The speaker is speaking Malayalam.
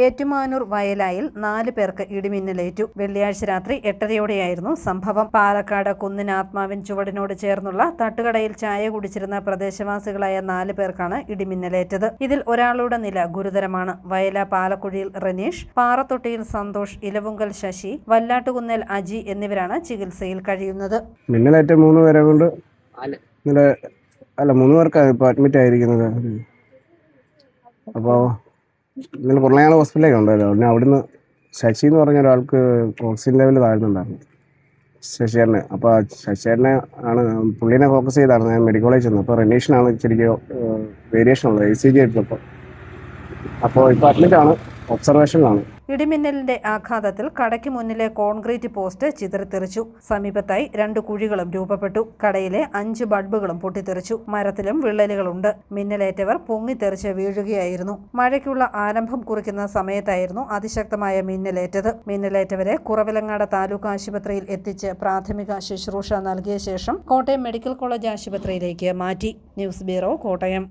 ഏറ്റുമാനൂർ വയലായിൽ 4 പേർക്ക് ഇടിമിന്നലേറ്റു. വെള്ളിയാഴ്ച രാത്രി 8:30യോടെയായിരുന്നു സംഭവം. പാലക്കാട് കുന്നിൻ ആത്മാവിൻ ചുവടിനോട് ചേർന്നുള്ള തട്ടുകടയിൽ ചായ കുടിച്ചിരുന്ന പ്രദേശവാസികളായ 4 പേർക്കാണ് ഇടിമിന്നലേറ്റത്. ഇതിൽ ഒരാളുടെ നില ഗുരുതരമാണ്. വയല പാലക്കുഴിയിൽ റനീഷ്, പാറത്തൊട്ടിയിൽ സന്തോഷ്, ഇലവുങ്കൽ ശശി, വല്ലാട്ടുകുന്നേൽ അജി എന്നിവരാണ് ചികിത്സയിൽ കഴിയുന്നത്. മിന്നലേറ്റ 3 പേരെ കൊണ്ട് 3 പേർക്കാണ് ഇപ്പോൾ അഡ്മിറ്റ് ആയിരിക്കുന്നത്. അപ്പോൾ ഇന്നലെ പുറലങ്ങാട് ഹോസ്പിറ്റലിലേക്ക് ഉണ്ടായിരുന്നു. പിന്നെ അവിടുന്ന് ശശി എന്ന് പറഞ്ഞ ഒരാൾക്ക് ഓക്സിജൻ ലെവൽ താഴ്ന്നുണ്ടായിരുന്നു, ശശിയേട്ടന്. അപ്പോൾ ശശിയേട്ടനെ ആണ് പുള്ളീനെ ഫോക്കസ് ചെയ്താണ് ഞാൻ മെഡിക്കൽ കോളേജ് ചെന്നത്. അപ്പോൾ റനീഷിനാണ് ശരിക്കും വേരിയേഷൻ ഉള്ളത്, ECG എടുത്തപ്പോൾ. അപ്പോൾ ഇപ്പോൾ അഡ്മിറ്റാണ്, ഒബ്സർവേഷനിലാണ്. ഇടിമിന്നലിന്റെ ആഘാതത്തിൽ കടയ്ക്ക് മുന്നിലെ കോൺക്രീറ്റ് പോസ്റ്റ് ചിതറിത്തെറിച്ചു. സമീപത്തായി 2 കുഴികളും രൂപപ്പെട്ടു. കടയിലെ 5 ബൾബുകളും പൊട്ടിത്തെറിച്ചു. മരത്തിലും വിള്ളലുകളുണ്ട്. മിന്നലേറ്റവർ പൊങ്ങിത്തെറിച്ച് വീഴുകയായിരുന്നു. മഴയ്ക്കുള്ള ആരംഭം കുറിക്കുന്ന സമയത്തായിരുന്നു അതിശക്തമായ മിന്നലേറ്റത്. മിന്നലേറ്റവരെ കുറവിലങ്ങാട് താലൂക്ക് ആശുപത്രിയിൽ എത്തിച്ച് പ്രാഥമിക ശുശ്രൂഷ നൽകിയ ശേഷം കോട്ടയം മെഡിക്കൽ കോളേജ് ആശുപത്രിയിലേക്ക് മാറ്റി. News bureau, Kottayam.